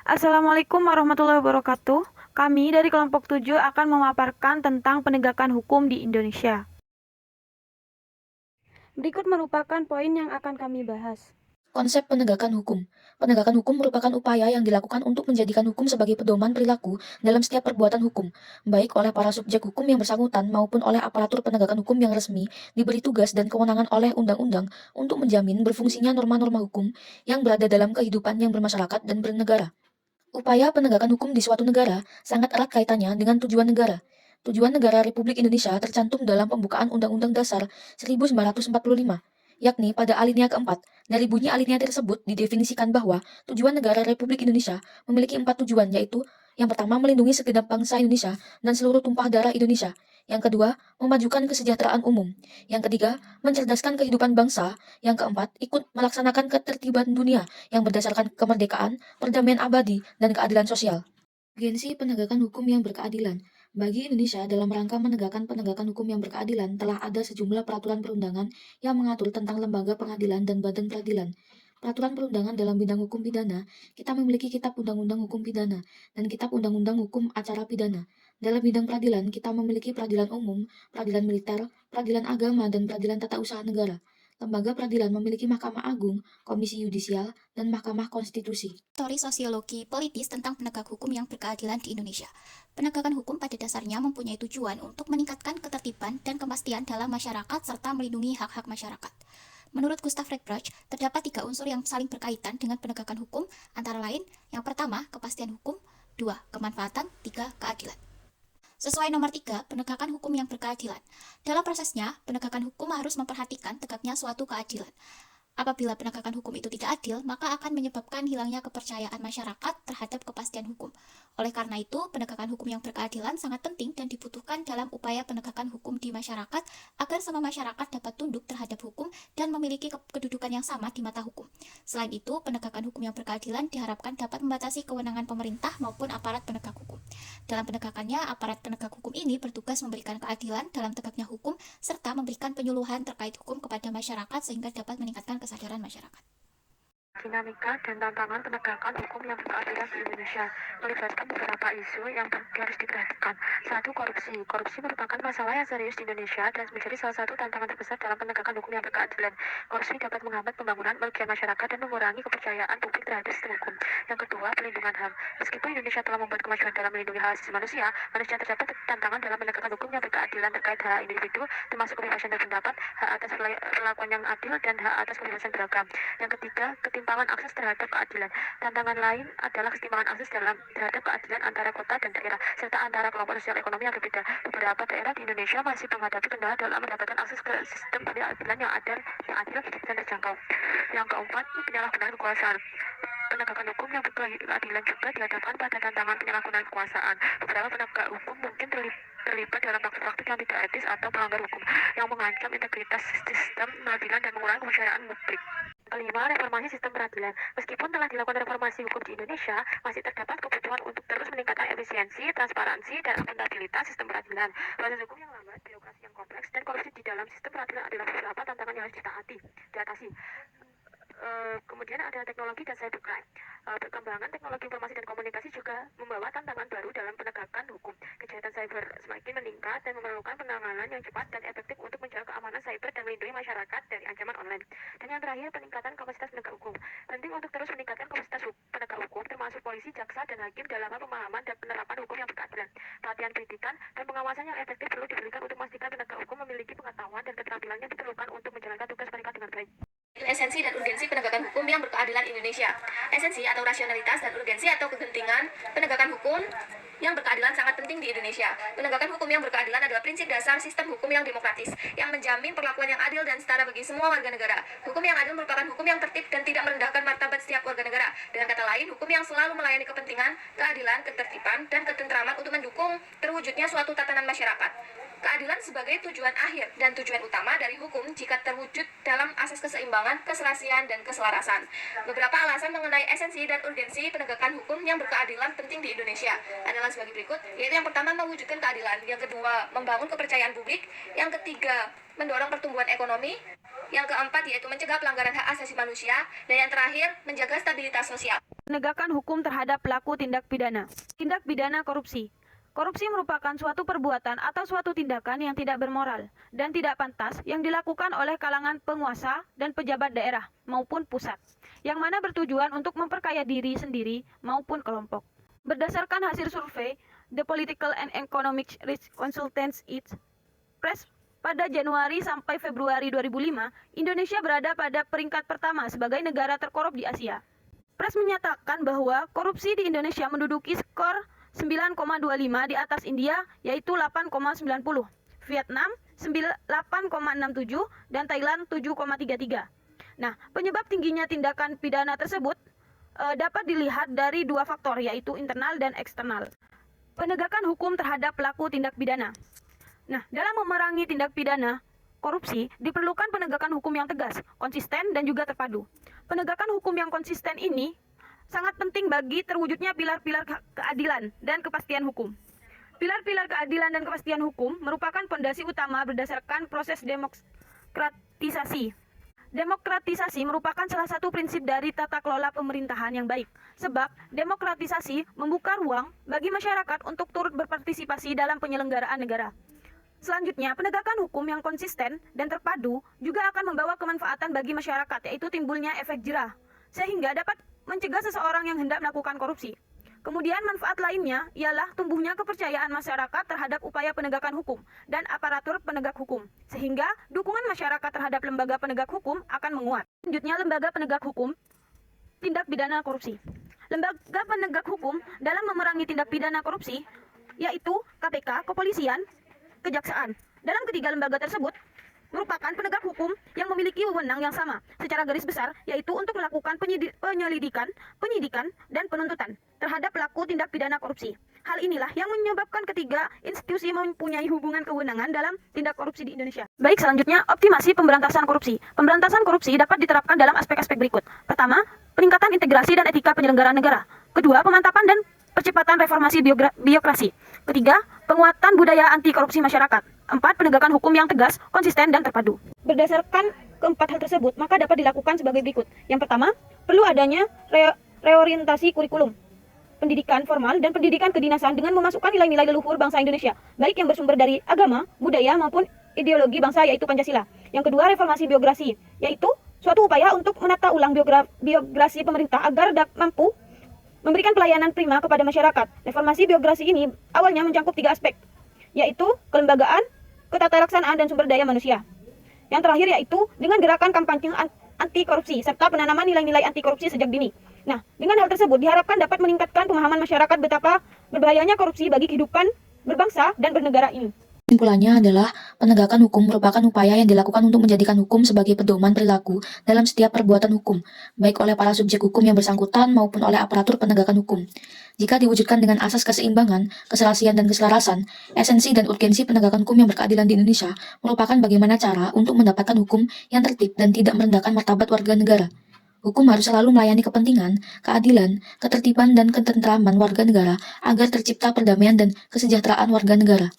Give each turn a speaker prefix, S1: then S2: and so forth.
S1: Assalamualaikum warahmatullahi wabarakatuh. Kami dari kelompok 7 akan memaparkan tentang penegakan hukum di Indonesia. Berikut merupakan poin yang akan kami bahas.
S2: Konsep penegakan hukum. Penegakan hukum merupakan upaya yang dilakukan untuk menjadikan hukum sebagai pedoman perilaku dalam setiap perbuatan hukum, baik oleh para subjek hukum yang bersangkutan maupun oleh aparatur penegakan hukum yang resmi diberi tugas dan kewenangan oleh undang-undang untuk menjamin berfungsinya norma-norma hukum yang berada dalam kehidupan yang bermasyarakat dan bernegara. Upaya penegakan hukum di suatu negara sangat erat kaitannya dengan tujuan negara. Tujuan negara Republik Indonesia tercantum dalam pembukaan Undang-Undang Dasar 1945, yakni pada alinea keempat. Dari bunyi alinea tersebut didefinisikan bahwa tujuan negara Republik Indonesia memiliki 4 tujuan, yaitu yang pertama melindungi segenap bangsa Indonesia dan seluruh tumpah darah Indonesia. Yang kedua, memajukan kesejahteraan umum. Yang ketiga, mencerdaskan kehidupan bangsa. Yang keempat, ikut melaksanakan ketertiban dunia yang berdasarkan kemerdekaan, perdamaian abadi, dan keadilan sosial. Urgensi penegakan hukum yang berkeadilan. Bagi Indonesia, dalam rangka menegakkan penegakan hukum yang berkeadilan, telah ada sejumlah peraturan perundangan yang mengatur tentang lembaga pengadilan dan badan peradilan. Peraturan perundangan dalam bidang hukum pidana, kita memiliki Kitab Undang-Undang Hukum Pidana dan Kitab Undang-Undang Hukum Acara Pidana. Dalam bidang peradilan, kita memiliki peradilan umum, peradilan militer, peradilan agama, dan peradilan tata usaha negara. Lembaga peradilan memiliki Mahkamah Agung, Komisi Yudisial, dan Mahkamah Konstitusi.
S3: Teori sosiologi politis tentang penegak hukum yang berkeadilan di Indonesia. Penegakan hukum pada dasarnya mempunyai tujuan untuk meningkatkan ketertiban dan kepastian dalam masyarakat serta melindungi hak-hak masyarakat. Menurut Gustav Rechtbruch, terdapat 3 unsur yang saling berkaitan dengan penegakan hukum, antara lain, yang pertama, kepastian hukum, 2, kemanfaatan, 3, keadilan. Sesuai nomor 3, penegakan hukum yang berkeadilan. Dalam prosesnya, penegakan hukum harus memperhatikan tegaknya suatu keadilan. Apabila penegakan hukum itu tidak adil, maka akan menyebabkan hilangnya kepercayaan masyarakat terhadap kepastian hukum. Oleh karena itu, penegakan hukum yang berkeadilan sangat penting dan dibutuhkan dalam upaya penegakan hukum di masyarakat agar semua masyarakat dapat tunduk terhadap hukum dan memiliki kedudukan yang sama di mata hukum. Selain itu, penegakan hukum yang berkeadilan diharapkan dapat membatasi kewenangan pemerintah maupun aparat penegak hukum. Dalam penegakannya, aparat penegak hukum ini bertugas memberikan keadilan dalam tegaknya hukum serta memberikan penyuluhan terkait hukum kepada masyarakat sehingga dapat meningkatkan kesadaran masyarakat.
S4: Dinamika dan tantangan penegakan hukum yang berkeadilan di Indonesia melibatkan beberapa isu yang harus diperhatikan. 1. Korupsi. Korupsi merupakan masalah yang serius di Indonesia dan menjadi salah satu tantangan terbesar dalam penegakan hukum yang berkeadilan. Korupsi dapat menghambat pembangunan merugikan masyarakat dan mengurangi kepercayaan publik terhadap sistem hukum. Yang kedua, pelindungan HAM. Meskipun Indonesia telah membuat kemajuan dalam melindungi hak asasi manusia, manusia terdapat tantangan dalam menegakkan hukum yang berkeadilan terkait hak individu, termasuk kebebasan berpendapat, hak atas perlakuan yang adil, dan hak atas kebebasan beragam. Yang ketiga, ketimpangan akses terhadap keadilan. Tantangan lain adalah ketimpangan akses terhadap keadilan antara kota dan daerah, serta antara kelompok sosial ekonomi yang berbeda. Beberapa daerah di Indonesia masih menghadapi kendala dalam mendapatkan akses ke sistem peradilan yang adil dan terjangkau. Yang keempat, penyalahgunaan kekuasaan. Penegakan hukum yang berkeadilan juga dihadapkan pada tantangan penyalahgunaan kekuasaan. Beberapa penegak hukum mungkin terlibat dalam praktik-praktik yang tidak etis atau pelanggar hukum yang mengancam integritas sistem peradilan dan mengurangi kepercayaan publik. Kelima, reformasi sistem peradilan. Meskipun telah dilakukan reformasi hukum di Indonesia, masih terdapat kebutuhan untuk terus meningkatkan efisiensi, transparansi, dan akuntabilitas sistem peradilan. Proses hukum yang lambat, birokrasi yang kompleks, dan korupsi di dalam sistem peradilan adalah beberapa tantangan yang harus diatasi. Kemudian ada teknologi dan cybercrime. Perkembangan teknologi informasi dan komunikasi juga membawa tantangan baru dalam penegakan hukum. Kejahatan cyber semakin meningkat dan memerlukan penanganan yang cepat dan efektif untuk menjaga keamanan cyber dan melindungi masyarakat dari ancaman online. Dan yang terakhir, peningkatan kapasitas penegak hukum. Penting untuk terus meningkatkan kapasitas penegak hukum, termasuk polisi, jaksa, dan hakim dalam pemahaman dan penerapan hukum yang berkeadilan. Pelatihan pendidikan dan pengawasan yang efektif perlu diberikan untuk memastikan penegak hukum memiliki pengetahuan dan keterampilan yang diperlukan untuk menjalankan tugas mereka dengan baik.
S5: Esensi dan urgensi penegakan hukum yang berkeadilan Indonesia. Esensi atau rasionalitas dan urgensi atau kegentingan penegakan hukum yang berkeadilan sangat penting di Indonesia. Penegakan hukum yang berkeadilan adalah prinsip dasar sistem hukum yang demokratis, yang menjamin perlakuan yang adil dan setara bagi semua warga negara. Hukum yang adil merupakan hukum yang tertib dan tidak merendahkan martabat setiap warga negara. Dengan kata lain, hukum yang selalu melayani kepentingan, keadilan, ketertiban, dan ketentraman untuk mendukung terwujudnya suatu tatanan masyarakat. Keadilan sebagai tujuan akhir dan tujuan utama dari hukum jika terwujud dalam asas keseimbangan, keserasian, dan keselarasan. Beberapa alasan mengenai esensi dan urgensi penegakan hukum yang berkeadilan penting di Indonesia adalah sebagai berikut, yaitu yang pertama mewujudkan keadilan, yang kedua membangun kepercayaan publik, yang ketiga mendorong pertumbuhan ekonomi, Yang keempat yaitu mencegah pelanggaran hak asasi manusia. Dan yang terakhir, menjaga stabilitas sosial.
S1: Penegakan hukum terhadap pelaku tindak pidana. Tindak pidana korupsi. Korupsi merupakan suatu perbuatan atau suatu tindakan yang tidak bermoral dan tidak pantas yang dilakukan oleh kalangan penguasa dan pejabat daerah maupun pusat, yang mana bertujuan untuk memperkaya diri sendiri maupun kelompok. Berdasarkan hasil survei The Political and Economic Risk Consultants Press pada Januari sampai Februari 2005, Indonesia berada pada peringkat pertama sebagai negara terkorup di Asia. Press menyatakan bahwa korupsi di Indonesia menduduki skor 9,25 di atas India, yaitu 8,90, Vietnam 8,67, dan Thailand 7,33. Nah, penyebab tingginya tindakan pidana tersebut dapat dilihat dari dua faktor, yaitu internal dan eksternal. Penegakan hukum terhadap pelaku tindak pidana. Nah, dalam memerangi tindak pidana korupsi, diperlukan penegakan hukum yang tegas, konsisten, dan juga terpadu. Penegakan hukum yang konsisten ini sangat penting bagi terwujudnya pilar-pilar keadilan dan kepastian hukum. Pilar-pilar keadilan dan kepastian hukum merupakan fondasi utama berdasarkan proses demokratisasi. Demokratisasi merupakan salah satu prinsip dari tata kelola pemerintahan yang baik, sebab demokratisasi membuka ruang bagi masyarakat untuk turut berpartisipasi dalam penyelenggaraan negara. Selanjutnya, penegakan hukum yang konsisten dan terpadu juga akan membawa kemanfaatan bagi masyarakat, yaitu timbulnya efek jerah, sehingga dapat mencegah seseorang yang hendak melakukan korupsi. Kemudian manfaat lainnya ialah tumbuhnya kepercayaan masyarakat terhadap upaya penegakan hukum dan aparatur penegak hukum, sehingga dukungan masyarakat terhadap lembaga penegak hukum akan menguat. Selanjutnya, lembaga penegak hukum tindak pidana korupsi. Lembaga penegak hukum dalam memerangi tindak pidana korupsi yaitu KPK, Kepolisian, Kejaksaan. Dalam ketiga lembaga tersebut merupakan penegak hukum yang memiliki wewenang yang sama secara garis besar, yaitu untuk melakukan penyelidikan, penyidikan, dan penuntutan terhadap pelaku tindak pidana korupsi. Hal inilah yang menyebabkan ketiga institusi mempunyai hubungan kewenangan dalam tindak korupsi di Indonesia. Baik, selanjutnya optimasi pemberantasan korupsi. Pemberantasan korupsi dapat diterapkan dalam aspek-aspek berikut. Pertama, peningkatan integrasi dan etika penyelenggaraan negara. Kedua, pemantapan dan percepatan reformasi birokrasi. Ketiga, penguatan budaya anti korupsi masyarakat. 4. Penegakan hukum yang tegas, konsisten, dan terpadu. Berdasarkan keempat hal tersebut, maka dapat dilakukan sebagai berikut. Yang pertama, perlu adanya reorientasi kurikulum pendidikan formal dan pendidikan kedinasan dengan memasukkan nilai-nilai leluhur bangsa Indonesia, baik yang bersumber dari agama, budaya, maupun ideologi bangsa, yaitu Pancasila. Yang kedua, reformasi birokrasi, yaitu suatu upaya untuk menata ulang birokrasi pemerintah agar mampu memberikan pelayanan prima kepada masyarakat. Reformasi birokrasi ini awalnya mencakup 3 aspek, yaitu kelembagaan, ketatalaksanaan, dan sumber daya manusia. Yang terakhir yaitu dengan gerakan kampanye anti korupsi serta penanaman nilai-nilai anti korupsi sejak dini. Nah, dengan hal tersebut diharapkan dapat meningkatkan pemahaman masyarakat betapa berbahayanya korupsi bagi kehidupan berbangsa dan bernegara ini.
S2: Kesimpulannya adalah penegakan hukum merupakan upaya yang dilakukan untuk menjadikan hukum sebagai pedoman perilaku dalam setiap perbuatan hukum, baik oleh para subjek hukum yang bersangkutan maupun oleh aparatur penegakan hukum. Jika diwujudkan dengan asas keseimbangan, keserasian, dan keselarasan, esensi dan urgensi penegakan hukum yang berkeadilan di Indonesia merupakan bagaimana cara untuk mendapatkan hukum yang tertib dan tidak merendahkan martabat warga negara. Hukum harus selalu melayani kepentingan, keadilan, ketertiban, dan ketentraman warga negara agar tercipta perdamaian dan kesejahteraan warga negara.